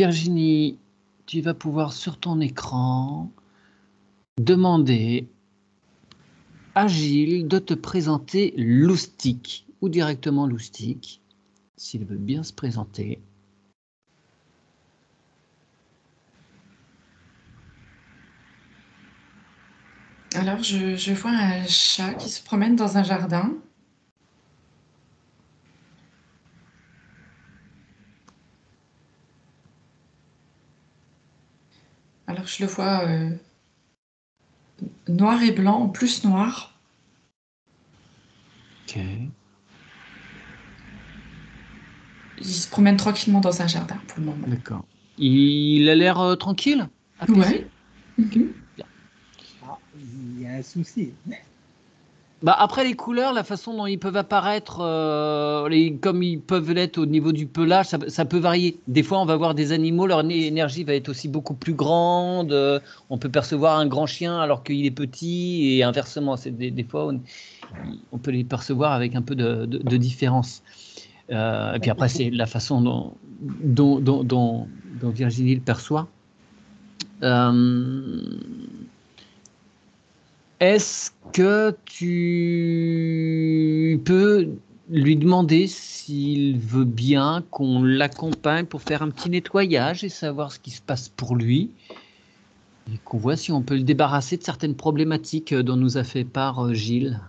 Virginie, tu vas pouvoir sur ton écran demander à Gilles de te présenter Loustic ou directement Loustic, s'il veut bien se présenter. Alors, je vois un chat qui se promène dans un jardin. Alors, je le vois noir et blanc, en plus noir. Ok. Il se promène tranquillement dans un jardin pour le moment. D'accord. Il a l'air tranquille, apaisé. Ouais. Ok, Mhm. bien. Ah, il y a un souci. Bah après les couleurs, la façon dont ils peuvent apparaître, comme ils peuvent l'être au niveau du pelage, ça peut varier. Des fois, on va voir des animaux, leur énergie va être aussi beaucoup plus grande. On peut percevoir un grand chien alors qu'il est petit et inversement. Des fois, on peut les percevoir avec un peu de différence. Et puis après, c'est la façon dont Virginie le perçoit. Est-ce que tu peux lui demander s'il veut bien qu'on l'accompagne pour faire un petit nettoyage et savoir ce qui se passe pour lui et qu'on voit si on peut le débarrasser de certaines problématiques dont nous a fait part Gilles?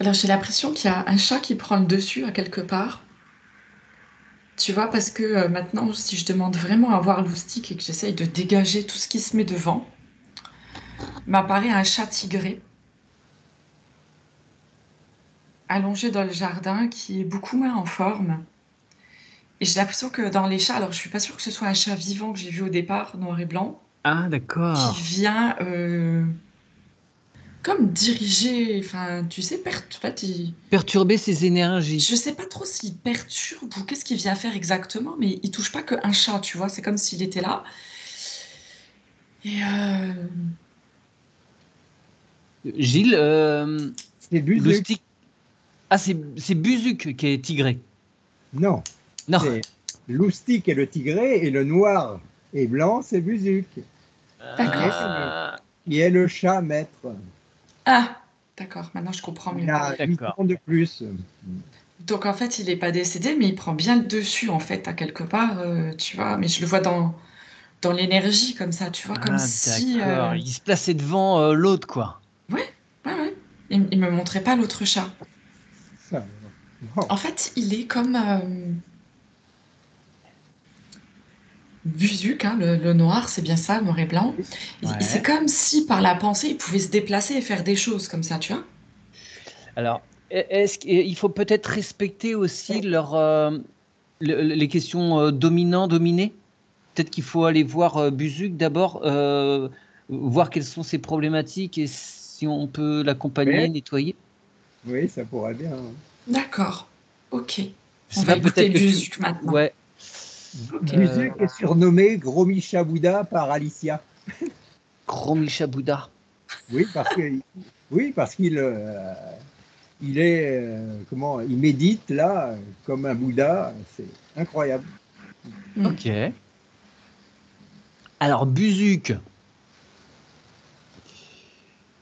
Alors, j'ai l'impression qu'il y a un chat qui prend le dessus à quelque part. Tu vois, parce que maintenant, si je demande vraiment à voir Loustic et que j'essaye de dégager tout ce qui se met devant, m'apparaît un chat tigré allongé dans le jardin qui est beaucoup moins en forme. Et j'ai l'impression que dans les chats, alors je suis pas sûre que ce soit un chat vivant que j'ai vu au départ, noir et blanc, Ah, qui d'accord. vient comme diriger, enfin, tu sais, en fait, Perturber ses énergies. je sais pas trop s'il perturbe ou qu'est-ce qu'il vient faire exactement, mais il touche pas qu'un chat, tu vois, c'est comme s'il était là. Et Gilles, C'est Buzuc. Loustic. Ah, c'est Buzuc qui est tigré. Non, Non. c'est Loustic et le tigré et le noir et blanc, c'est Buzuc, d'accord. qui est le chat maître. Ah, d'accord, maintenant je comprends Il mieux. a 8 D'accord. ans de plus. Donc en fait, il n'est pas décédé, mais il prend bien le dessus, en fait, à quelque part, tu vois. Mais je le vois dans l'énergie, comme ça, tu vois, comme Ah, si... d'accord. Il se plaçait devant l'autre, quoi. Ouais, ouais, ouais. Il me montrait pas l'autre chat. Ça, bon. En fait, il est comme Buzuc, hein, le noir, c'est bien ça, le noir et blanc. C'est Ouais. comme si, par la pensée, il pouvait se déplacer et faire des choses comme ça, tu vois. Alors, est-ce qu'il faut peut-être respecter aussi les questions dominant-dominé? Peut-être qu'il faut aller voir Buzuc d'abord, voir quelles sont ses problématiques et si on peut l'accompagner, Oui, nettoyer. oui, ça pourrait bien. D'accord, ok. Je On sais va pas, écouter peut-être que tu... Buzuc maintenant. Ouais. Ok. Buzuc est surnommé Gros Micha Bouddha par Alicia. Gros Micha Bouddha. Oui, parce qu'il il est comment il médite là comme un Bouddha, c'est incroyable. Hmm. Ok. Alors, Buzuc.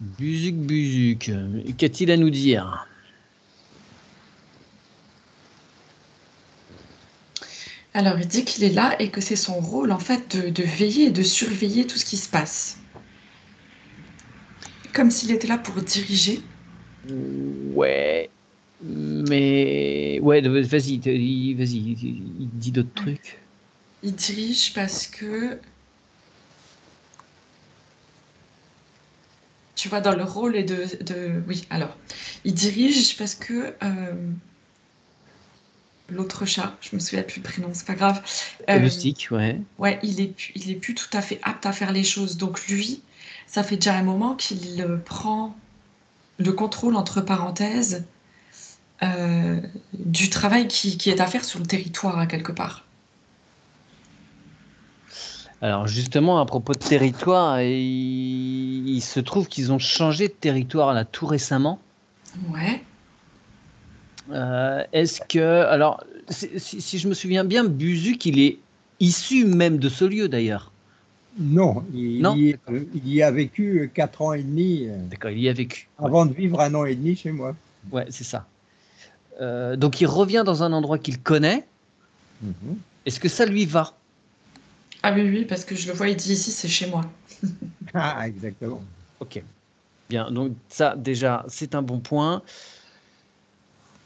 Buzuc. Qu'a-t-il à nous dire? Alors, il dit qu'il est là et que c'est son rôle, en fait, de veiller et de surveiller tout ce qui se passe. Comme s'il était là pour diriger. Ouais. Mais ouais, vas-y, il dit d'autres trucs. Il dirige parce que, tu vois, dans le rôle et Oui, alors, il dirige parce que l'autre chat, je me souviens plus le prénom, c'est pas grave. Le euh, stick, ouais. ouais, il est plus tout à fait apte à faire les choses. Donc lui, ça fait déjà un moment qu'il prend le contrôle, entre parenthèses, du travail qui est à faire sur le territoire, à quelque part. Alors justement, à propos de territoire, il se trouve qu'ils ont changé de territoire là tout récemment. Ouais. Est-ce que, alors, si je me souviens bien, Buzuc, il est issu même de ce lieu d'ailleurs. Non, Non? il y a vécu 4 ans et demi D'accord, il y a vécu. Ouais, avant de vivre 1 an et demi chez moi. ouais, c'est ça. Donc il revient dans un endroit qu'il connaît. Mhm. Est-ce que ça lui va? Ah oui, oui, parce que je le vois, il dit ici, c'est chez moi. Ah, exactement. Ok, bien. Donc ça, déjà, c'est un bon point.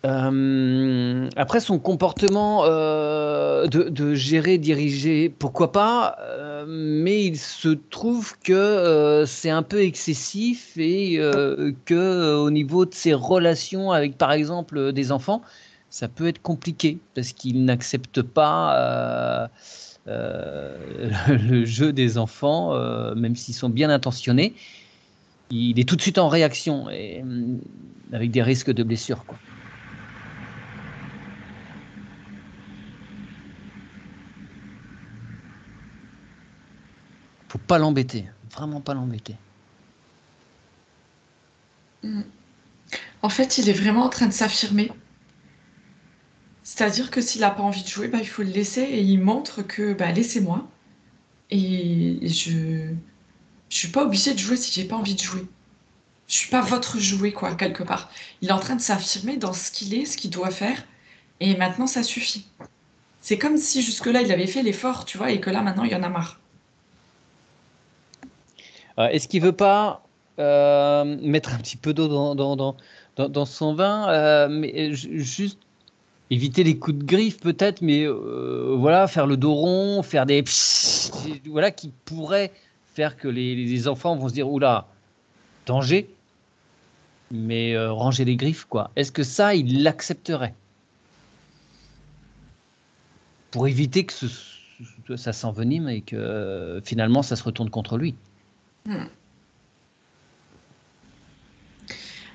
Après, son comportement de gérer, diriger, pourquoi pas, mais il se trouve que c'est un peu excessif et que au niveau de ses relations avec, par exemple, des enfants, ça peut être compliqué parce qu'il n'accepte pas le jeu des enfants, même s'ils sont bien intentionnés. Il est tout de suite en réaction et avec des risques de blessures, quoi. Faut pas l'embêter, vraiment pas l'embêter. Mm. En fait, il est vraiment en train de s'affirmer. C'est-à-dire que s'il n'a pas envie de jouer, bah, il faut le laisser et il montre que bah, laissez-moi. Et je suis pas obligée de jouer si j'ai pas envie de jouer. Je suis pas votre jouet, quoi, quelque part. Il est en train de s'affirmer dans ce qu'il est, ce qu'il doit faire, et maintenant ça suffit. C'est comme si jusque-là il avait fait l'effort, tu vois, et que là maintenant il y en a marre. Est-ce qu'il veut pas mettre un petit peu d'eau dans son vin, mais juste éviter les coups de griffe peut-être, mais voilà, faire le dos rond, faire des voilà qui pourraient faire que les enfants vont se dire oula, danger, mais ranger les griffes quoi. Est-ce que ça il l'accepterait pour éviter que ça s'envenime et que finalement ça se retourne contre lui? Hmm.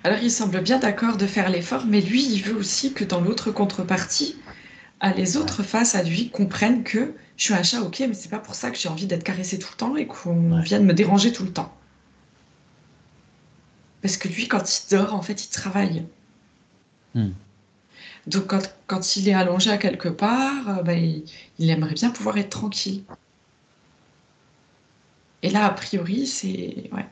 Alors il semble bien d'accord de faire l'effort, mais lui il veut aussi que dans l'autre contrepartie, les Ouais, autres face à lui comprennent que je suis un chat, ok, mais c'est pas pour ça que j'ai envie d'être caressée tout le temps et qu'on ouais. vienne me déranger tout le temps. Parce que lui, quand il dort, en fait, il travaille. Hmm. Donc quand il est allongé à quelque part, bah, il aimerait bien pouvoir être tranquille. Et là, a priori, c'est... Ouais.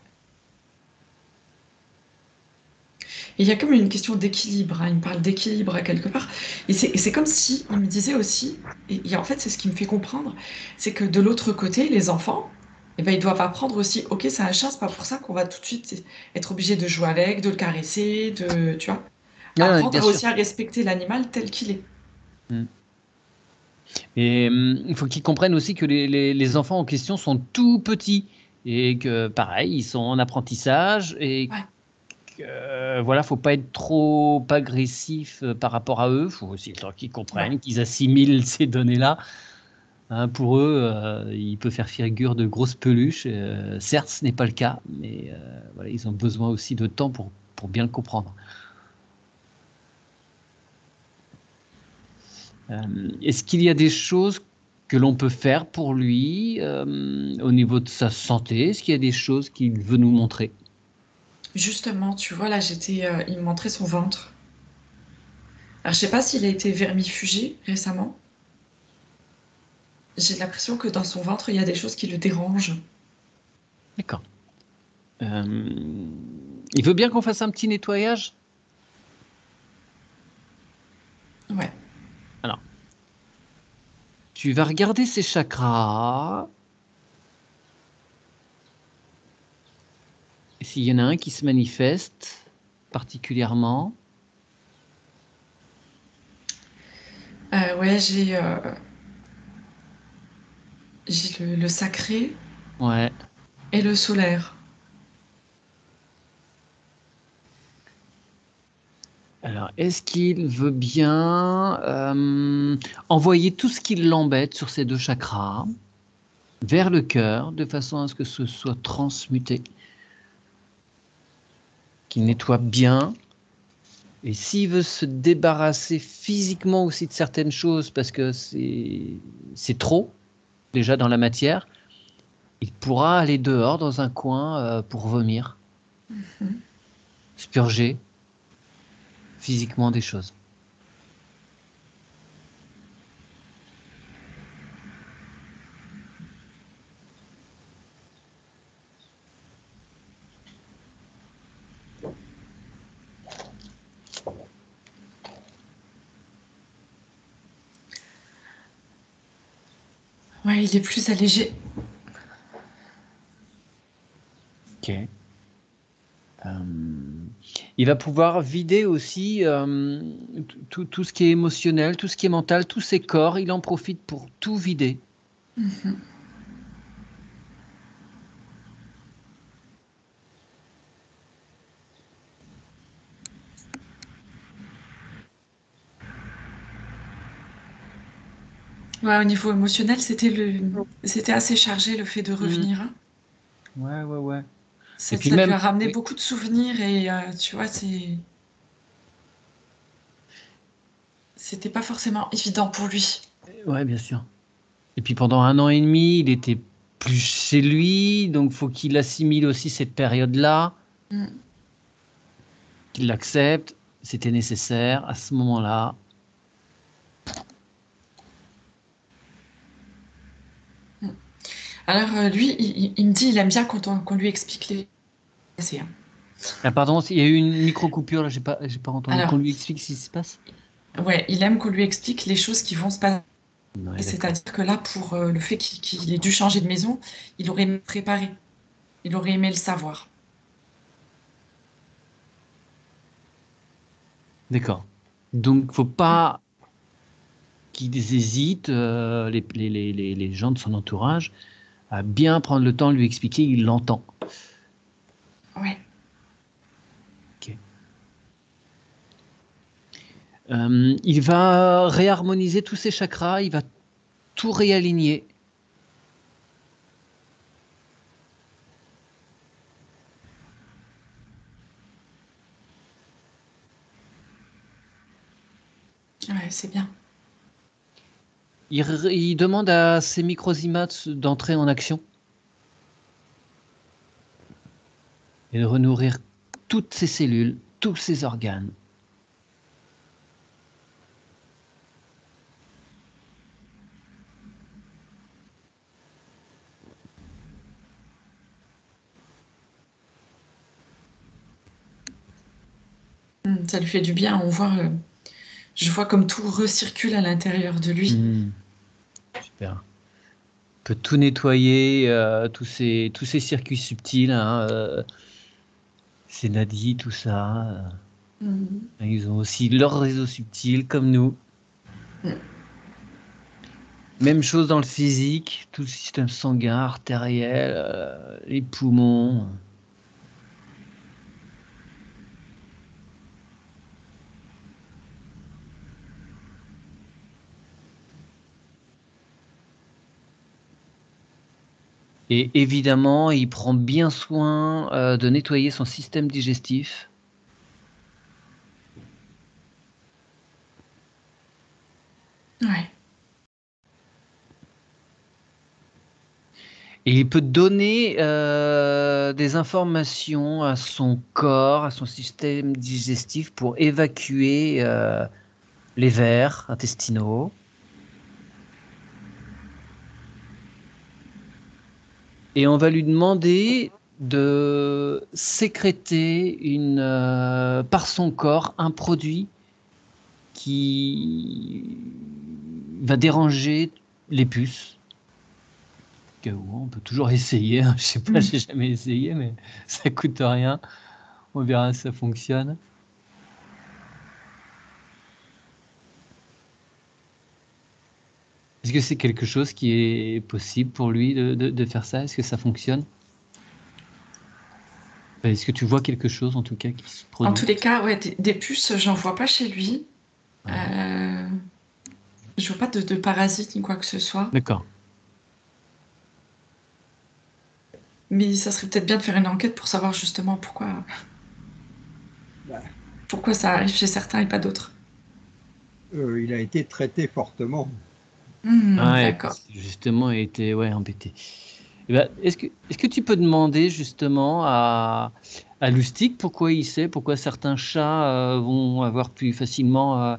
Et il y a comme une question d'équilibre, hein. Il me parle d'équilibre à quelque part. Et c'est comme si il me disait aussi, et en fait, c'est ce qui me fait comprendre, c'est que de l'autre côté, les enfants, eh ben, ils doivent apprendre aussi, ok, c'est un chat, c'est pas pour ça qu'on va tout de suite être obligé de jouer avec, de le caresser, tu vois. Ouais, bien Apprendre sûr. aussi à respecter l'animal tel qu'il est. Hmm. Et il faut qu'ils comprennent aussi que les enfants en question sont tout petits et que pareil, ils sont en apprentissage et Ouais. que voilà, faut pas être trop agressif par rapport à eux. Faut aussi le temps qu'ils Ouais. comprennent, qu'ils assimilent ces données-là. Hein, pour eux, il peut faire figure de grosses peluches. Certes, ce n'est pas le cas, mais voilà, ils ont besoin aussi de temps pour bien le comprendre. Est-ce qu'il y a des choses que l'on peut faire pour lui au niveau de sa santé? Est-ce qu'il y a des choses qu'il veut nous montrer? Justement, tu vois, là, il me montrait son ventre. Alors, je sais pas s'il a été vermifugé récemment. J'ai l'impression que dans son ventre, il y a des choses qui le dérangent. D'accord. Euh, il veut bien qu'on fasse un petit nettoyage? Ouais. Alors, tu vas regarder ses chakras. S'il y en a un qui se manifeste particulièrement. Ouais, j'ai le sacré Ouais. et le solaire. Alors, est-ce qu'il veut bien envoyer tout ce qui l'embête sur ces deux chakras vers le cœur, de façon à ce que ce soit transmuté, qu'il nettoie bien Et s'il veut se débarrasser physiquement aussi de certaines choses, parce que c'est trop, déjà dans la matière, il pourra aller dehors dans un coin pour vomir, se purger physiquement des choses. Ouais, il est plus allégé. Ok. Il va pouvoir vider aussi tout ce qui est émotionnel, tout ce qui est mental, tous ses corps. Il en profite pour tout vider. Ouais, au niveau émotionnel, c'était assez chargé le fait de revenir, hein. Ouais, ouais, ouais. Et Ça, puis ça lui même, a ramené oui, beaucoup de souvenirs et tu vois, c'était pas forcément évident pour lui. ouais, bien sûr. Et puis pendant 1 an et demi, il était plus chez lui, donc faut qu'il assimile aussi cette période-là, Mm. qu'il l'accepte. C'était nécessaire à ce moment-là. Alors lui, il me dit, il aime bien quand qu'on lui explique les passés, hein. Ah, pardon, il y a eu une micro-coupure là, j'ai pas entendu. Qu'on Alors, lui explique ce qui se passe? ouais, il aime qu'on lui explique les choses qui vont se passer. Ouais, d'accord. C'est-à-dire que là, pour le fait qu'il ait dû changer de maison, il aurait aimé préparer. Il aurait aimé le savoir. D'accord. Donc, faut pas qu'ils hésitent, les gens de son entourage, à bien prendre le temps de lui expliquer, il l'entend. Ouais. Ok. Il va réharmoniser tous ses chakras, il va tout réaligner. Ouais, c'est bien. Il demande à ses microzymats d'entrer en action et de renourrir toutes ses cellules, tous ses organes. Ça lui fait du bien. Je vois comme tout recircule à l'intérieur de lui. Super. On peut tout nettoyer, tous ces circuits subtils, hein, ces nadis, tout ça. Mhm. Ils ont aussi leur réseau subtil, comme nous. Mm. Même chose dans le physique, tout le système sanguin, artériel, les poumons. Et évidemment, il prend bien soin de nettoyer son système digestif. Ouais. Et il peut donner des informations à son corps, à son système digestif pour évacuer les vers intestinaux. Et on va lui demander de sécréter par son corps un produit qui va déranger les puces. On peut toujours essayer, hein. Je sais pas, Mm. j'ai jamais essayé, mais ça coûte rien. On verra si ça fonctionne. Est-ce que c'est quelque chose qui est possible pour lui de faire ça? Est-ce que ça fonctionne? Est-ce que tu vois quelque chose en tout cas qui se En produit? tous les cas, ouais, des puces, j'en vois pas chez lui. Ouais. Euh, je vois pas de parasites ni quoi que ce soit. D'accord. Mais ça serait peut-être bien de faire une enquête pour savoir justement pourquoi. Bah, Pourquoi ça arrive chez certains et pas d'autres? Il a été traité fortement. Ouais, parce D'accord. que justement, il était embêté. Eh ben, est-ce que tu peux demander justement à Lustig pourquoi certains chats vont avoir plus facilement.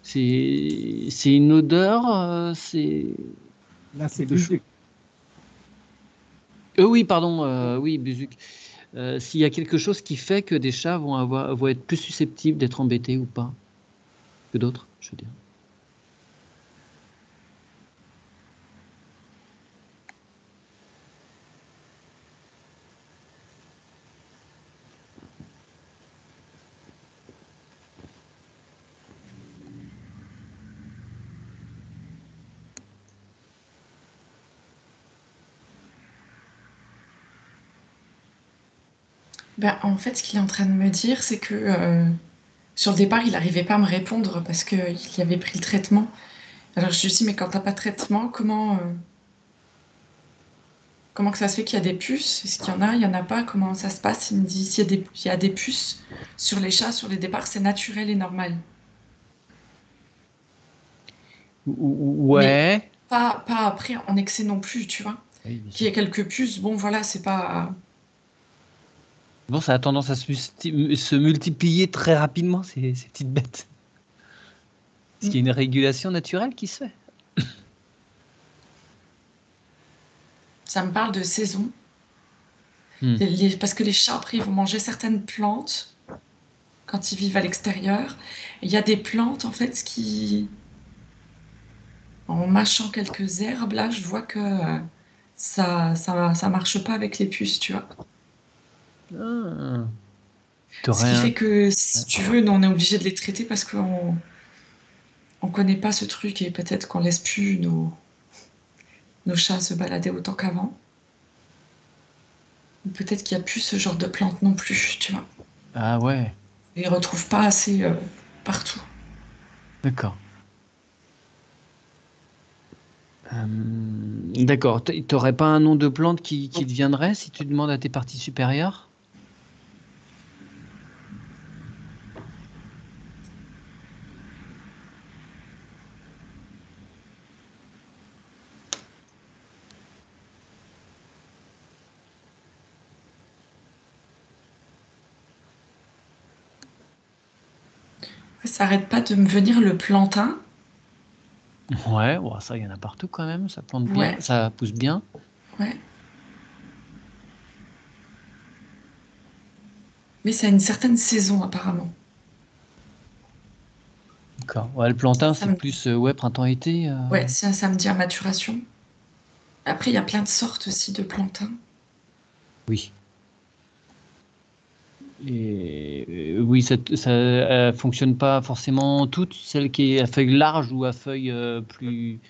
C'est une odeur, c'est Là, c'est quelque chose. Buzuc. Oui, pardon, oui, Buzuc. S'il y a quelque chose qui fait que des chats vont être plus susceptibles d'être embêtés ou pas que d'autres, je veux dire. Ben, en fait, ce qu'il est en train de me dire, c'est que sur le départ, il n'arrivait pas à me répondre parce qu'il avait pris le traitement. Alors je lui dis, mais quand t'as pas de traitement, comment que ça se fait qu'il y a des puces? Est-ce qu'il y en a, il y en a pas? Comment ça se passe? Il me dit, il y a des puces sur les chats, sur les départs, c'est naturel et normal. Mais Ouais. pas après en excès non plus, tu vois. Oui, bien Qu'il y sûr. ait quelques puces, bon voilà, c'est pas... Bon, ça a tendance à se multiplier très rapidement, ces petites bêtes. Est-ce qu'il y a une régulation naturelle qui se fait? Ça me parle de saison. Hmm. Parce que les chats, après, ils vont manger certaines plantes quand ils vivent à l'extérieur. Il y a des plantes, en fait, en mâchant quelques herbes, là, je vois que ça marche pas avec les puces, tu vois. Ah. Ce T'aurais qui un. fait que, si tu veux, nous, on est obligé de les traiter parce qu'on on connaît pas ce truc et peut-être qu'on laisse plus nos chats se balader autant qu'avant. Ou peut-être qu'il y a plus ce genre de plantes non plus, tu vois. Ah ouais, Et ils retrouvent pas assez partout. d'accord. D'accord. T'aurais pas un nom de plante qui te viendrait si tu demandes à tes parties supérieures? Ça arrête pas de me venir le plantain. Ouais, bon, ça, il y en a partout quand même. Ça plante bien, Ouais, ça pousse bien. ouais. Mais c'est à une certaine saison, apparemment. D'accord. Ouais, le plantain, Ça c'est me... plus printemps-été. Ouais, ça me dit à maturation. Après, il y a plein de sortes aussi de plantains. Oui. Et oui, ça fonctionne pas forcément toutes, celle qui est à feuilles larges ou à feuilles plus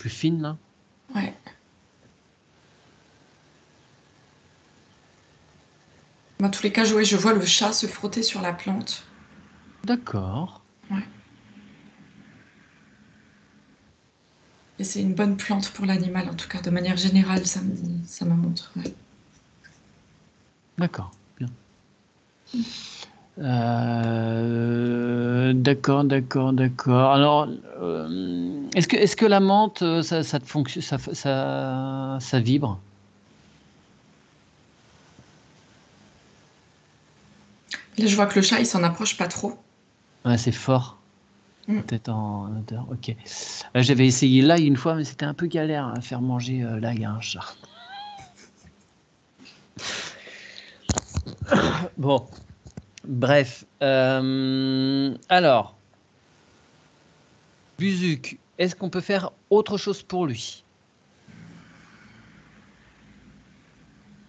fines, là. Ouais. Dans tous les cas, je vois le chat se frotter sur la plante. D'accord. Ouais. Et c'est une bonne plante pour l'animal, en tout cas, de manière générale, ça me montre. Ouais. D'accord. Bien. D'accord, d'accord, d'accord. Alors, est-ce que la menthe, ça te fonctionne, ça vibre? Là, je vois que le chat, il s'en approche pas trop. Ouais, c'est fort, Mm. peut-être en odeur. Ok. J'avais essayé l'ail une fois, mais c'était un peu galère à faire manger l'ail à un chat. Bon, bref. Alors, Buzuc, est-ce qu'on peut faire autre chose pour lui?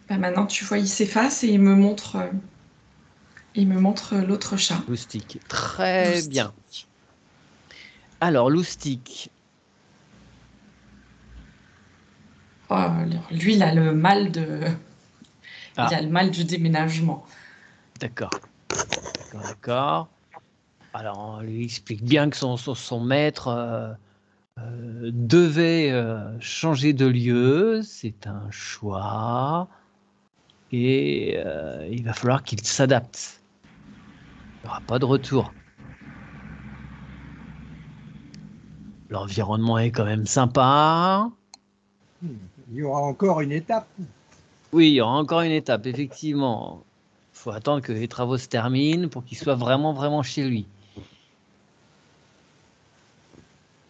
Bah, maintenant, tu vois, il s'efface et il me montre l'autre chat, Loustic. Très bien. Loustic. Alors, Loustic. Oh, alors, lui, il Ah, a le mal du déménagement. d'accord. D'accord, d'accord. Alors, on lui explique bien que son maître devait changer de lieu. C'est un choix. Et il va falloir qu'il s'adapte. aura pas de retour. L'environnement est quand même sympa. Il y aura encore une étape. Oui, il y aura encore une étape, effectivement. Il faut attendre que les travaux se terminent pour qu'il soit vraiment, vraiment chez lui.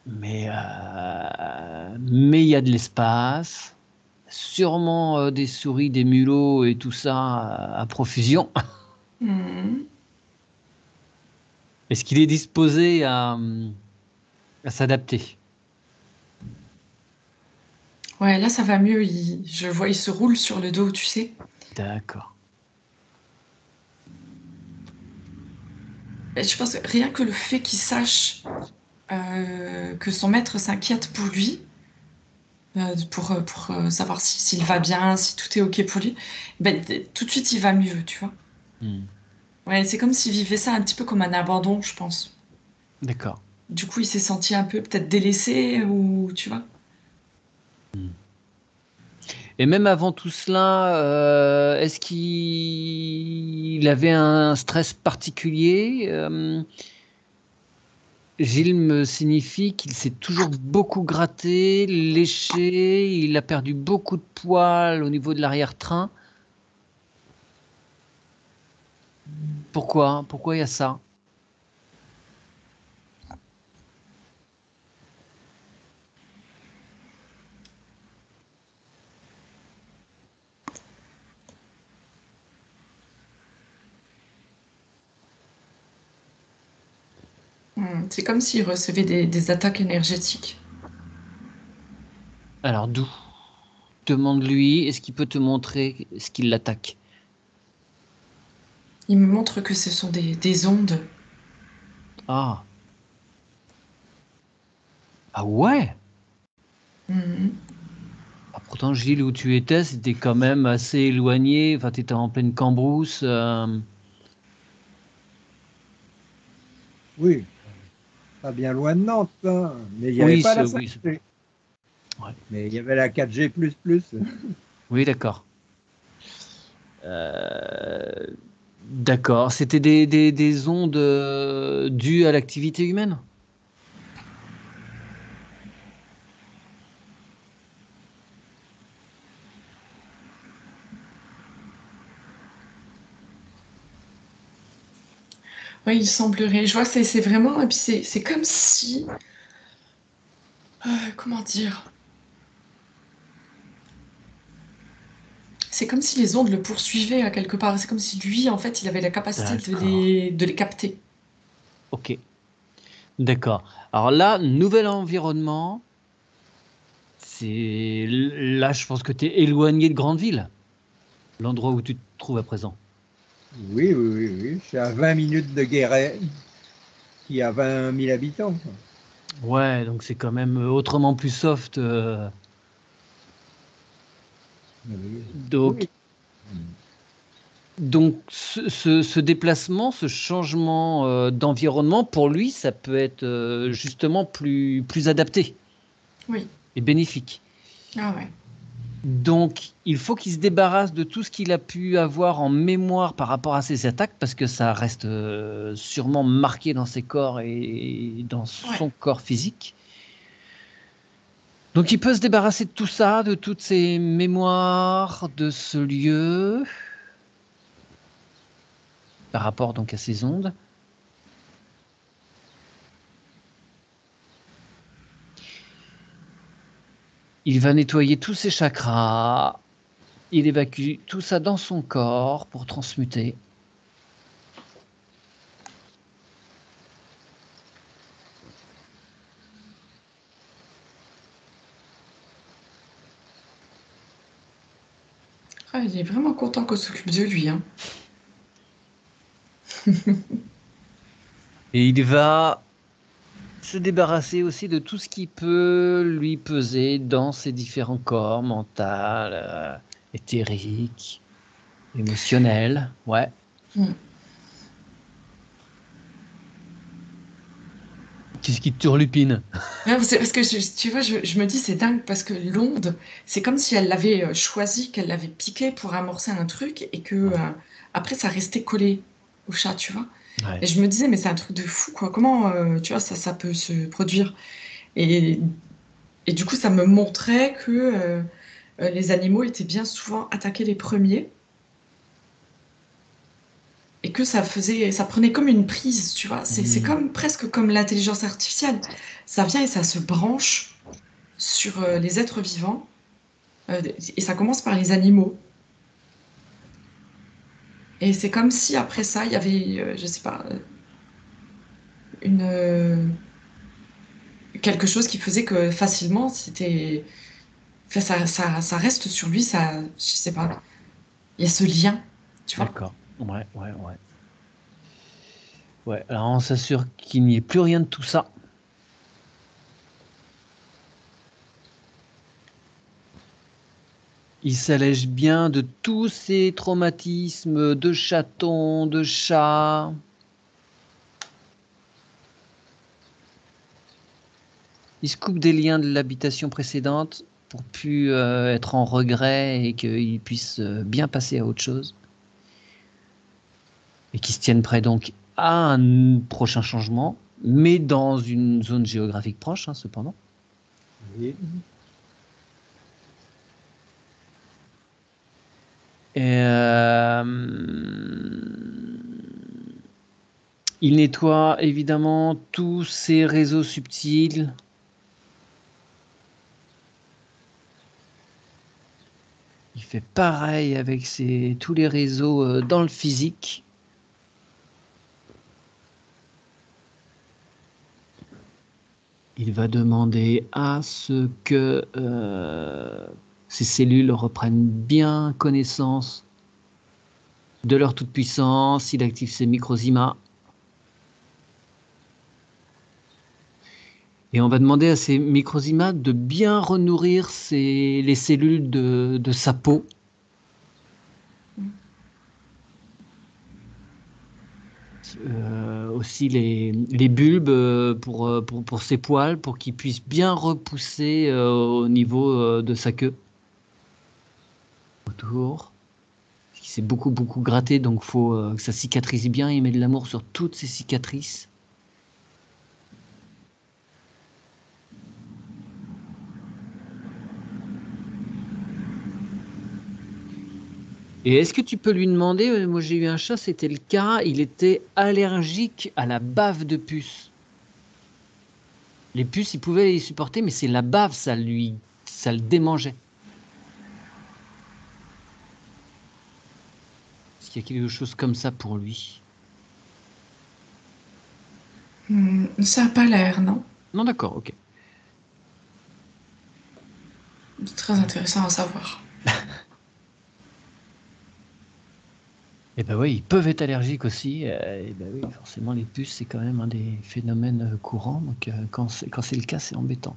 Mais il y a de l'espace. Sûrement des souris, des mulots et tout ça à profusion. Mhm. Est-ce qu'il est disposé à s'adapter? Ouais, là, ça va mieux. Je vois, il se roule sur le dos, tu sais. D'accord. Et je pense que rien que le fait qu'il sache que son maître s'inquiète pour lui, pour savoir s'il va bien, si tout est OK pour lui, ben, tout de suite, il va mieux, tu vois. Hmm. Ouais, c'est comme s'il vivait ça un petit peu comme un abandon, je pense. D'accord. Du coup, il s'est senti un peu peut-être délaissé ou, tu vois. Et même avant tout cela, est-ce qu'il avait un stress particulier? Gilles me signifie qu'il s'est toujours beaucoup gratté, léché, il a perdu beaucoup de poils au niveau de l'arrière-train. Pourquoi? Pourquoi il y a ça? C'est comme s'il recevait des attaques énergétiques. Alors d'où? Demande-lui, est-ce qu'il peut te montrer ce qui l'attaque? Il me montre que ce sont des ondes. Ah, ah ouais? Mhm. Ah, pourtant, Gilles, où tu étais, c'était quand même assez éloigné. Enfin, tu étais en pleine cambrousse. Oui, pas bien loin de Nantes, hein. Mais il n'y avait Oui, pas la oui, 5G. ouais. Mais il y avait la 4G++. Oui, d'accord. Euh, D'accord. C'était des ondes dues à l'activité humaine? Oui, il semblerait. Je vois, c'est vraiment. Et puis c'est comme si. Comment dire? C'est comme si les ondes le poursuivaient à quelque part. C'est comme si lui, en fait, il avait la capacité D'accord. de les capter. Ok. D'accord. Alors là, nouvel environnement. Là, je pense que tu es éloigné de grande ville, l'endroit où tu te trouves à présent. Oui, oui, oui, oui. Je suis à 20 minutes de Guéret, qui a 20 000 habitants. Ouais, donc c'est quand même autrement plus soft. Oui. Donc, Oui. ce déplacement, ce changement d'environnement, pour lui, ça peut être justement plus adapté Oui. et bénéfique. Ah ouais. Donc, il faut qu'il se débarrasse de tout ce qu'il a pu avoir en mémoire par rapport à ces attaques, parce que ça reste sûrement marqué dans ses corps et dans Ouais. son corps physique. Donc, il peut se débarrasser de tout ça, de toutes ces mémoires, de ce lieu, par rapport donc à ces ondes. Il va nettoyer tous ses chakras. Il évacue tout ça dans son corps pour transmuter. Ah, il est vraiment content qu'on s'occupe de lui, hein. Et il va se débarrasser aussi de tout ce qui peut lui peser dans ses différents corps, mental, éthérique, émotionnel. Ouais. Mm. Qu'est-ce qui te turlupine? Ouais, c'est parce que tu vois, je me dis c'est dingue parce que l'onde, c'est comme si elle l'avait choisi, qu'elle l'avait piqué pour amorcer un truc et que après ça restait collé au chat, tu vois. Ouais. Et je me disais, mais c'est un truc de fou, quoi. Comment, tu vois, ça peut se produire? Et, et du coup, ça me montrait que les animaux étaient bien souvent attaqués les premiers et que ça prenait comme une prise, tu vois. C'est Hmm. comme presque comme l'intelligence artificielle. Ça vient et ça se branche sur les êtres vivants et ça commence par les animaux. Et c'est comme si après ça, il y avait, je sais pas, une, quelque chose qui faisait que facilement, c'était, enfin, ça reste sur lui, ça, je sais pas, il y a ce lien, tu vois. D'accord. Ouais, ouais, ouais. Ouais, alors on s'assure qu'il n'y ait plus rien de tout ça. Il s'allège bien de tous ces traumatismes de chatons, de chats. Il se coupe des liens de l'habitation précédente pour plus être en regret et qu'il puisse bien passer à autre chose. Et qu'il se tienne prêt donc à un prochain changement, mais dans une zone géographique proche, hein, cependant. Oui. Et, il nettoie évidemment tous ces réseaux subtils. Il fait pareil avec tous les réseaux dans le physique. Il va demander à ce que ces cellules reprennent bien connaissance de leur toute-puissance. Il active ses microzymas. Et on va demander à ces microzymas de bien renourrir les cellules de sa peau. Aussi les bulbes pour ses poils, pour qu'ils puissent bien repousser au niveau de sa queue. Autour. Il s'est beaucoup gratté, donc il faut que ça cicatrise bien. Il met de l'amour sur toutes ces cicatrices. Et est-ce que tu peux lui demander, moi j'ai eu un chat, c'était le cas, il était allergique à la bave de puce. Les puces, il pouvait les supporter, mais c'est la bave, ça le démangeait. Est-ce qu'il y a quelque chose comme ça pour lui? Ça n'a pas l'air, non? Non, d'accord, ok. C'est très intéressant à savoir. Eh ben oui, ils peuvent être allergiques aussi. Et ben oui, forcément, les puces, c'est quand même un des phénomènes courants. Donc, quand c'est le cas, c'est embêtant.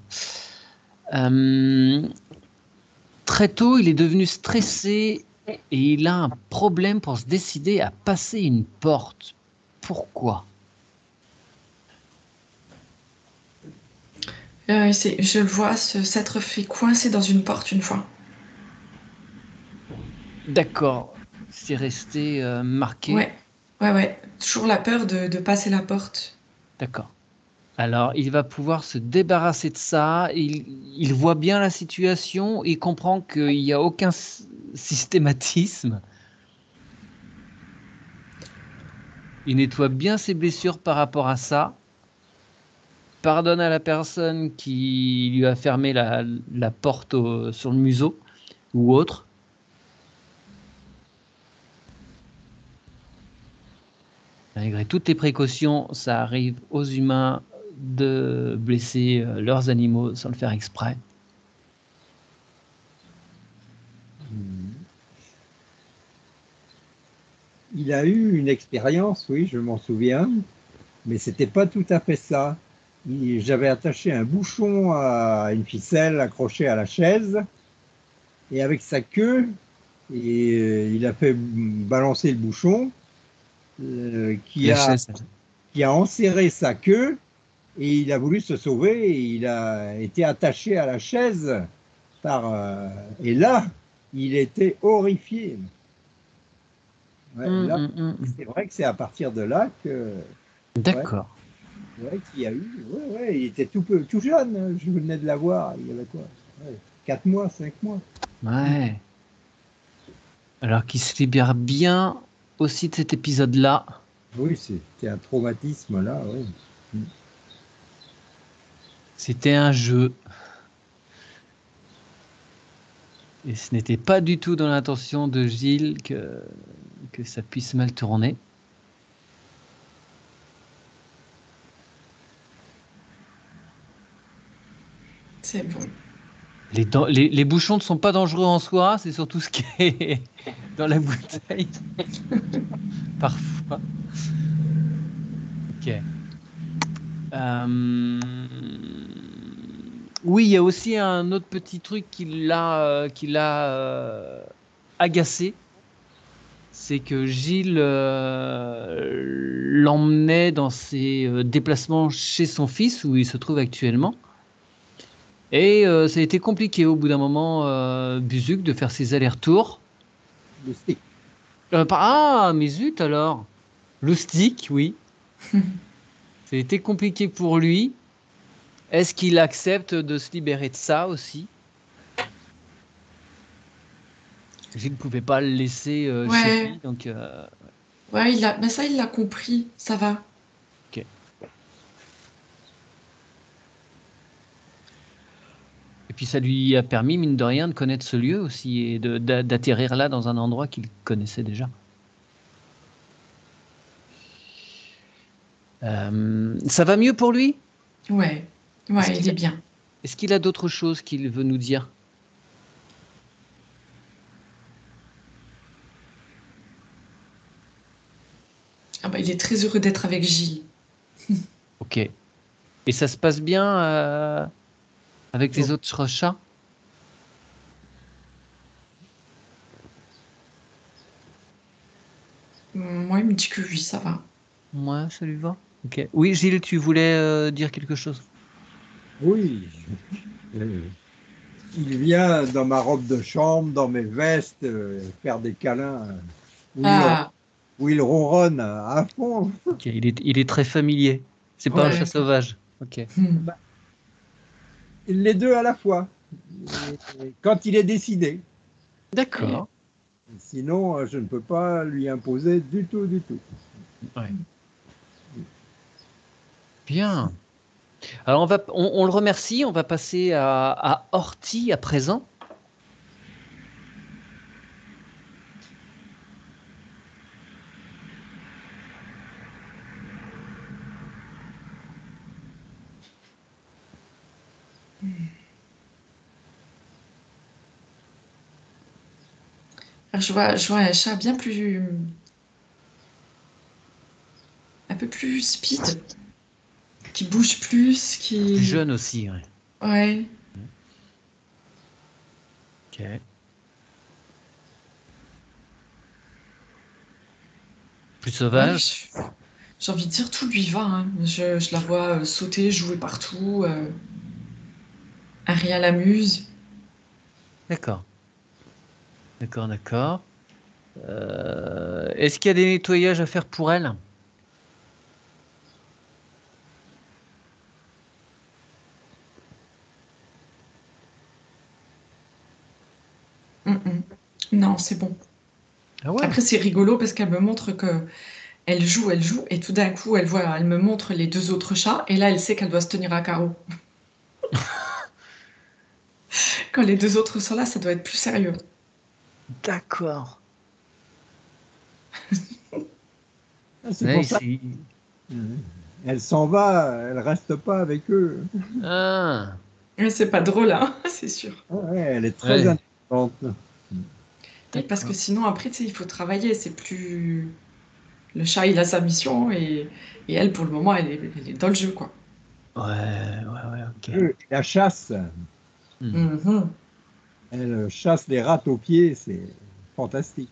Très tôt, il est devenu stressé et il a un problème pour se décider à passer une porte. Pourquoi? Je le vois s'être fait coincer dans une porte une fois. D'accord, c'est resté marqué. Ouais, ouais. Toujours la peur de passer la porte. D'accord. Alors, il va pouvoir se débarrasser de ça. Il voit bien la situation. Il comprend qu'il n'y a aucun systématisme. Il nettoie bien ses blessures par rapport à ça. Pardonne à la personne qui lui a fermé la porte sur le museau ou autre. Malgré toutes les précautions, ça arrive aux humains de blesser leurs animaux sans le faire exprès. Il a eu une expérience, oui, je m'en souviens, mais c'était pas tout à fait ça. J'avais attaché un bouchon à une ficelle accrochée à la chaise, et avec sa queue, il a fait balancer le bouchon, qui La a, chaise. qui a enserré sa queue, et il a voulu se sauver, et il a été attaché à la chaise et là, il était horrifié. Ouais, là, mm. c'est vrai que c'est à partir de là que, ouais, D'accord. ouais, qu'il y a eu. Ouais, ouais, il était tout jeune, hein. Je venais de l'avoir. Il y avait quoi? Ouais, 4 mois, 5 mois. Ouais. Alors qu'il se libère bien aussi de cet épisode-là. Oui, c'était un traumatisme là. Oui. C'était un jeu. Et ce n'était pas du tout dans l'intention de Gilles que ça puisse mal tourner. C'est bon. Les bouchons ne sont pas dangereux en soi, c'est surtout ce qui est dans la bouteille. Parfois. Ok. Oui, il y a aussi un autre petit truc qui l'a agacé. C'est que Gilles l'emmenait dans ses déplacements chez son fils, où il se trouve actuellement. Et ça a été compliqué au bout d'un moment, Buzuc, de faire ses allers-retours. Le stick. Ah, mais zut alors! Le stick, oui. Ça a été compliqué pour lui. Est-ce qu'il accepte de se libérer de ça aussi? Gilles ne pouvait pas le laisser chez Ouais, lui, donc ouais, mais ça, il l'a compris, ça va. ok. Et puis ça lui a permis, mine de rien, de connaître ce lieu aussi et d'atterrir là dans un endroit qu'il connaissait déjà. Ça va mieux pour lui? Ouais, Est-ce ouais, il qu'il est a, bien. est-ce qu'il a d'autres choses qu'il veut nous dire? Ah bah, il est très heureux d'être avec Gilles. Ok. Et ça se passe bien avec les Oh, autres chats? Moi, il me dit que oui, ça va. Ouais, ça lui va. Ok. Oui, Gilles, tu voulais dire quelque chose? oui. Euh, il vient dans ma robe de chambre, dans mes vestes, faire des câlins, où il, Ah, où il ronronne à fond. Ok, il est très familier. C'est pas un chat ouais. sauvage. Ok. Bah, les deux à la fois, quand il est décidé. D'accord. Sinon, je ne peux pas lui imposer du tout, du tout. Ouais. Bien. Alors on le remercie. On va passer à Horty à présent. Alors, je vois un chat bien plus, un peu plus speed, qui bouge plus, Plus qui, jeune aussi. Ouais. ouais, Ok. Plus ouais. sauvage. J'ai envie de dire tout lui va, hein. Je la vois sauter, jouer partout. Rien l'amuse. D'accord. D'accord, d'accord. Est-ce qu'il y a des nettoyages à faire pour elle? Mm. Non, c'est bon. Ah ouais. Après, c'est rigolo parce qu'elle me montre que elle joue, et tout d'un coup, elle me montre les deux autres chats, et là, elle sait qu'elle doit se tenir à carreau. Quand les deux autres sont là, ça doit être plus sérieux. D'accord. C'est Ouais, pour ça. Elle s'en va, elle reste pas avec eux. Ah. Mais c'est pas drôle, hein, c'est sûr. Ouais, elle est très Ouais. indépendante. Oui, parce que D'accord. sinon, après, tu sais, il faut travailler. C'est plus. Le chat, il a sa mission, et elle, pour le moment, elle est dans le jeu, quoi. Ouais, ouais, ouais, ok. La chasse, Hmm. Mhm. elle chasse les rats aux pieds, c'est fantastique.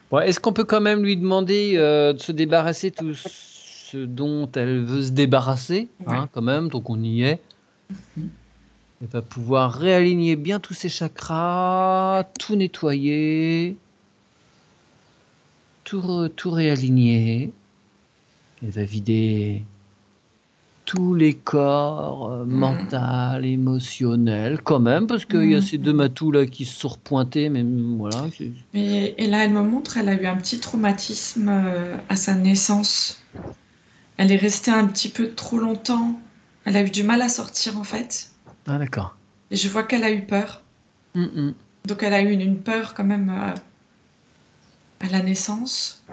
Bon, est-ce qu'on peut quand même lui demander de se débarrasser de tout ce dont elle veut se débarrasser, Ouais. hein, quand même, donc on y est. Elle va pouvoir réaligner bien tous ses chakras, tout nettoyer, tout réaligner. Elle va vider tous les corps, mental, émotionnel, quand même, parce qu'il y a ces deux matous là qui se sont repointés, mais voilà. Et là, elle me montre, elle a eu un petit traumatisme à sa naissance. Elle est restée un petit peu trop longtemps. Elle a eu du mal à sortir en fait. Ah d'accord. Et je vois qu'elle a eu peur. Donc elle a eu une peur quand même à la naissance.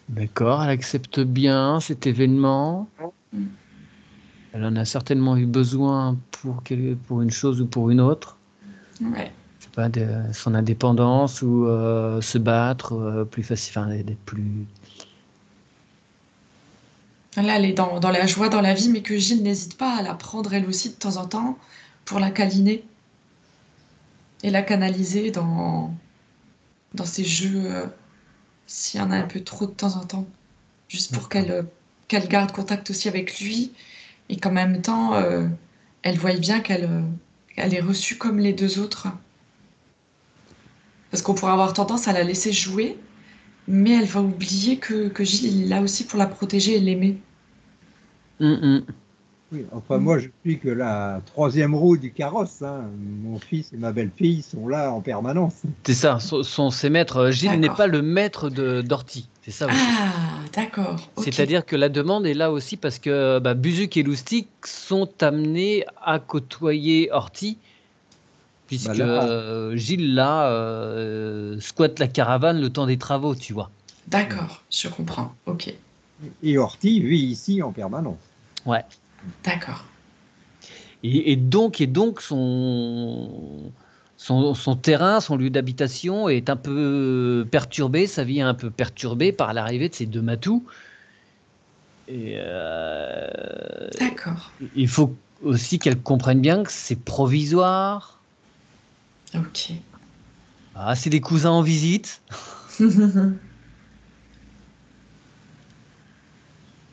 D'accord, elle accepte bien cet événement. Mm. Elle en a certainement eu besoin pour une chose ou pour une autre. Ouais. C'est pas son indépendance ou se battre plus facile, enfin d'être plus. Là, elle est dans la joie, dans la vie, mais que Gilles n'hésite pas à la prendre elle aussi de temps en temps pour la câliner et la canaliser dans ses jeux, s'il y en a un peu trop de temps en temps, juste pour qu'elle garde contact aussi avec lui et qu'en même temps, elle voie bien qu'elle est reçue comme les deux autres. Parce qu'on pourrait avoir tendance à la laisser jouer, mais elle va oublier que Gilles il est là aussi pour la protéger et l'aimer. Oui, enfin, moi, je suis que la troisième roue du carrosse, hein. Mon fils et ma belle-fille sont là en permanence. C'est ça, sont ses maîtres. Gilles n'est pas D'accord. le maître d'Ortie, c'est ça aussi. Ah, d'accord, ok. C'est-à-dire que la demande est là aussi parce que Buzuc et Loustic sont amenés à côtoyer Horty, Bah puisque là, Gilles, là, squatte la caravane le temps des travaux, tu vois. D'accord, je comprends. Ok, et Horty vit ici en permanence. Ouais. d'accord. Et donc son terrain, son lieu d'habitation est un peu perturbé, sa vie est un peu perturbée par l'arrivée de ces deux matous. Et D'accord. il faut aussi qu'elle comprenne bien que c'est provisoire. Ok. Ah, c'est des cousins en visite.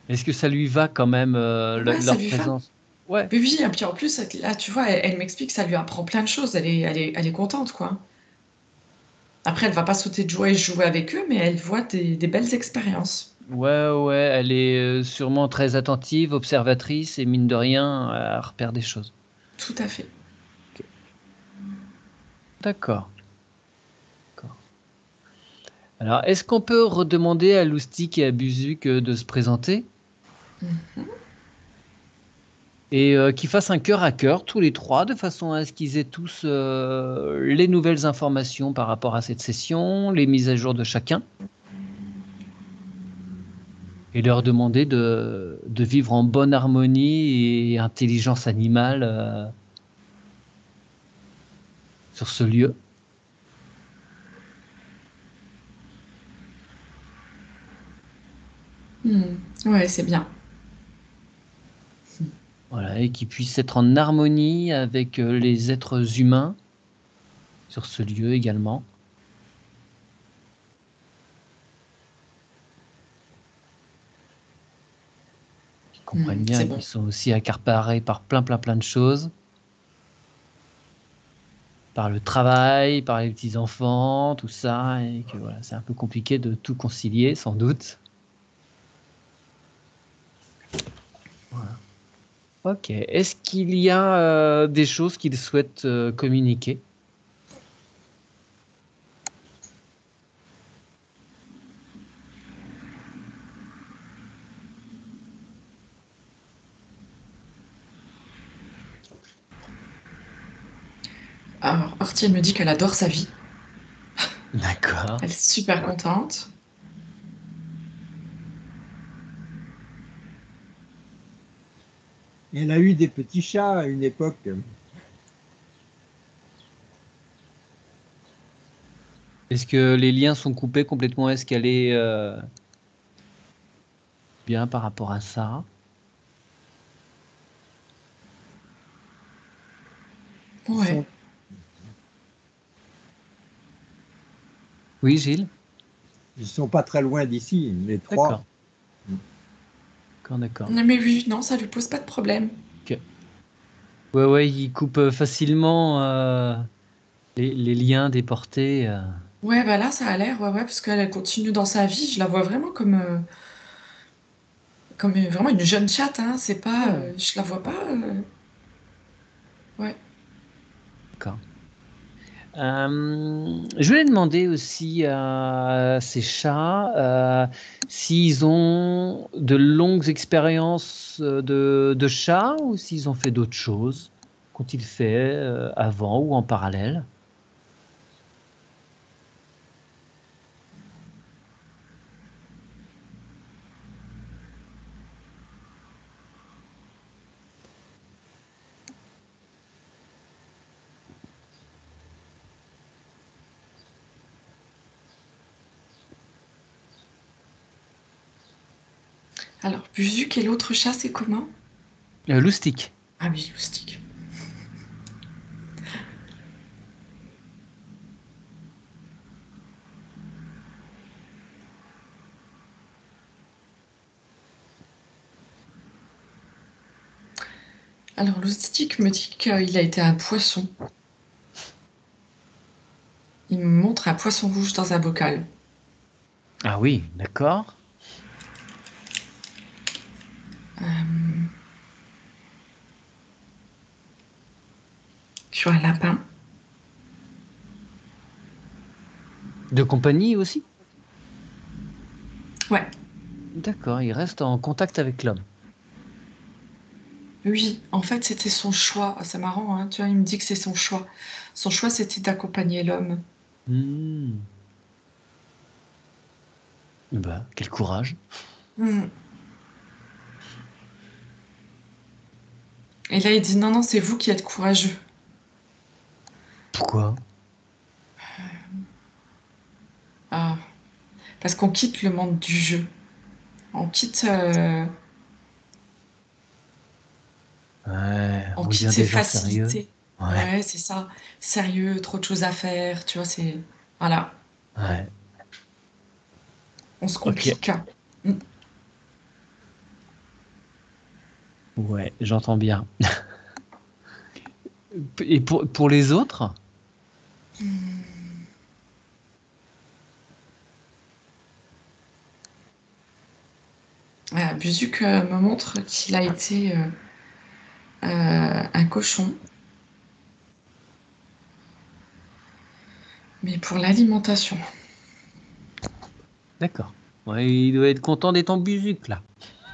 Est-ce que ça lui va quand même Ouais, ça leur lui va. présence? Ouais. Oui, oui, et puis en plus, là, tu vois, elle m'explique que ça lui apprend plein de choses. Elle est contente, quoi. Après, elle va pas sauter de joie et jouer avec eux, mais elle voit des belles expériences. Ouais, ouais, elle est sûrement très attentive, observatrice et mine de rien, elle repère des choses. Tout à fait. Ok. D'accord. D'accord. Alors, est-ce qu'on peut redemander à Loustic et à Buzuc de se présenter Mhm. et qu'ils fassent un cœur à cœur, tous les trois, de façon à ce qu'ils aient tous les nouvelles informations par rapport à cette session, les mises à jour de chacun, et leur demander de vivre en bonne harmonie et intelligence animale sur ce lieu. Ouais, c'est bien. Voilà, et qu'ils puissent être en harmonie avec les êtres humains sur ce lieu également. Qu'ils comprennent C'est bien qu'ils bon. sont aussi accaparés par plein de choses. Par le travail, par les petits-enfants, tout ça, et que voilà, c'est un peu compliqué de tout concilier, sans doute. Voilà. Ok. Est-ce qu'il y a des choses qu'ils souhaitent communiquer? Alors, Horty, elle me dit qu'elle adore sa vie. D'accord. Elle est super contente. Elle a eu des petits chats à une époque. Est-ce que les liens sont coupés complètement? Est-ce qu'elle est bien par rapport à ça? Ils Ouais. Oui, Gilles? Ils sont pas très loin d'ici, les trois. D'accord. Non, mais oui, non, ça lui pose pas de problème. Ok. Ouais, il coupe facilement les liens des portées. Ouais, bah là, ça a l'air, ouais, parce qu'elle elle continue dans sa vie. Je la vois vraiment comme vraiment une jeune chatte, hein. C'est pas, je la vois pas. Ouais. D'accord. Je voulais demander aussi à ces chats s'ils ont de longues expériences de chat ou s'ils ont fait d'autres choses. Qu'ont-ils fait avant ou en parallèle? Alors, Buzuc et l'autre chat, c'est comment? Loustic. Ah oui, Loustic. Alors, Loustic me dit qu'il a été un poisson. Il me montre un poisson rouge dans un bocal. Ah oui, d'accord. Euh, Sur un lapin. De compagnie aussi? Ouais, D'accord, il reste en contact avec l'homme. oui, en fait, c'était son choix. Ah, c'est marrant, hein, tu vois, il me dit que c'est son choix. Son choix, c'était d'accompagner l'homme. Hmm. Bah, quel courage. Hmm. Et là, il dit non, non, c'est vous qui êtes courageux. Pourquoi? Ah, parce qu'on quitte le monde du jeu. On quitte, Ouais, on on quitte devient ses des gens sérieux. facilités. Ouais, Ouais, c'est ça. Sérieux, trop de choses à faire, tu vois, c'est... Voilà, ouais. on se Ok. complique. Hmm. Ouais, j'entends bien. Et pour les autres? Buzuc me montre qu'il a été un cochon, mais pour l'alimentation. D'accord. Ouais, il doit être content d'être en Buzuc, là.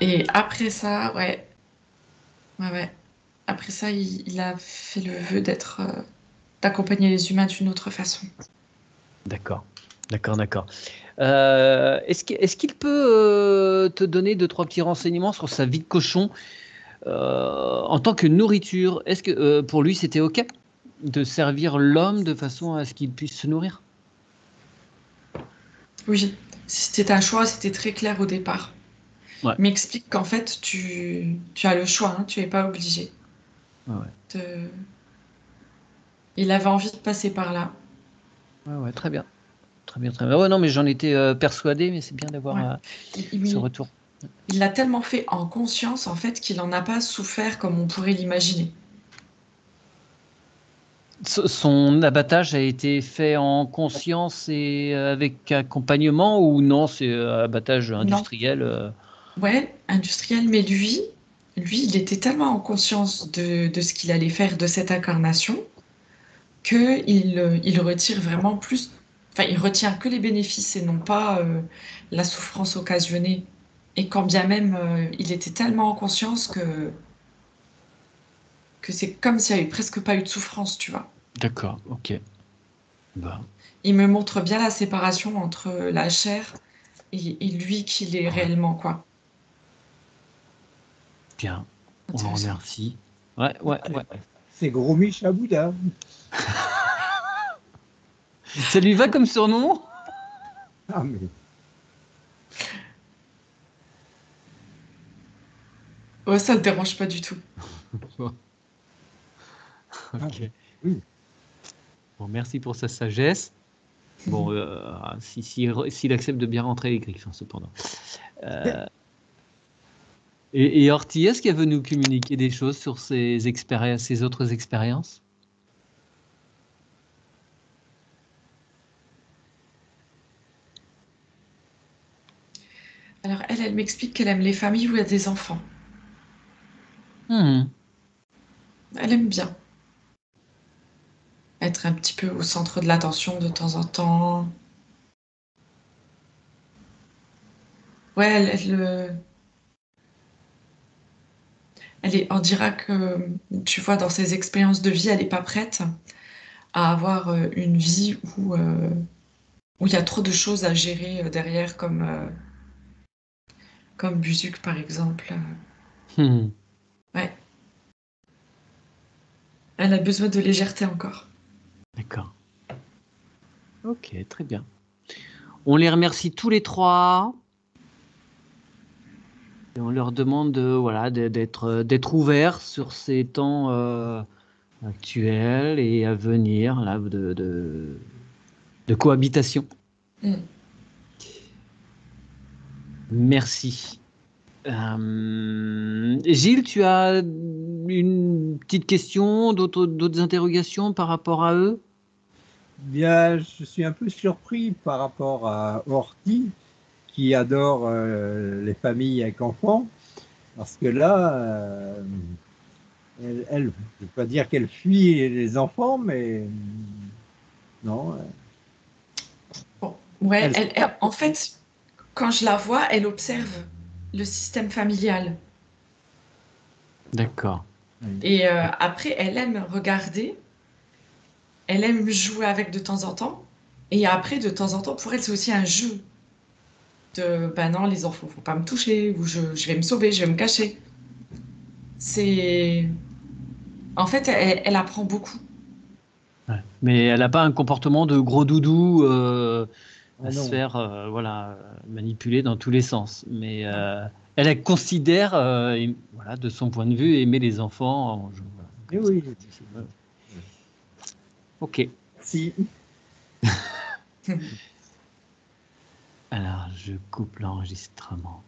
Et après ça, ouais, ouais, ouais. Après ça, il a fait le vœu d'accompagner les humains d'une autre façon. D'accord. D'accord. Est-ce qu'il peut te donner deux, trois petits renseignements sur sa vie de cochon en tant que nourriture? Est-ce que pour lui, c'était OK de servir l'homme de façon à ce qu'il puisse se nourrir? Oui, si c'était un choix, c'était très clair au départ. Ouais. Il m'explique qu'en fait, tu as le choix, hein, tu n'es pas obligé. Ouais. De... Il avait envie de passer par là. Ouais, très bien. Très bien. Ouais, non, mais j'en étais persuadé, mais c'est bien d'avoir Ouais. ce retour. Il l'a tellement fait en conscience, en fait, qu'il n'en a pas souffert comme on pourrait l'imaginer. Son abattage a été fait en conscience et avec accompagnement ou non, c'est abattage Non. industriel Ouais, industriel, mais lui, il était tellement en conscience de ce qu'il allait faire de cette incarnation il retire vraiment plus, enfin, il retient que les bénéfices et non pas la souffrance occasionnée. Et quand bien même il était tellement en conscience que c'est comme s'il n'y avait presque pas eu de souffrance, tu vois. D'accord, ok. Bah, Il me montre bien la séparation entre la chair et lui qu'il est ouais, réellement, quoi. bien. On le Intéressant. remercie. Ouais. C'est Gros Mich à Bouddha. Ça lui va comme surnom? Ah, mais Ouais, ça ne le dérange pas du tout. ah, Ok. oui. Bon, merci pour sa sagesse. Bon, s'il accepte de bien rentrer les griffes, hein, cependant. Et Horty, est-ce qu'elle veut nous communiquer des choses sur ses expériences, ses autres expériences? Alors, elle m'explique qu'elle aime les familles où il y a des enfants. Hmm. Elle aime bien être un petit peu au centre de l'attention de temps en temps. Ouais, on dira que, tu vois, dans ses expériences de vie, elle n'est pas prête à avoir une vie où il y a trop de choses à gérer derrière, comme Buzuc, par exemple. Hmm. Ouais, elle a besoin de légèreté encore. D'accord. Ok, très bien. On les remercie tous les trois. Et on leur demande d'être ouverts sur ces temps actuels et à venir là, de cohabitation. Mm. Merci. Gilles, tu as une petite question, d'autres interrogations par rapport à eux? Bien, je suis un peu surpris par rapport à Horty, qui adore les familles avec enfants, parce que là, je ne veux pas dire qu'elle fuit les enfants, mais non, Bon. Ouais, elle en fait, quand je la vois, elle observe le système familial. D'accord. Et après, elle aime regarder, elle aime jouer avec de temps en temps. Et après, de temps en temps, pour elle, c'est aussi un jeu de, ben non, les enfants, faut pas me toucher, ou je vais me sauver, je vais me cacher. C'est, en fait, elle apprend beaucoup. Ouais. Mais elle n'a pas un comportement de gros doudou ah à se non, faire manipuler dans tous les sens. Mais Non. elle considère, voilà, de son point de vue, aimer les enfants. Voilà, mais comme ça. oui, Ok. si, Alors, je coupe l'enregistrement.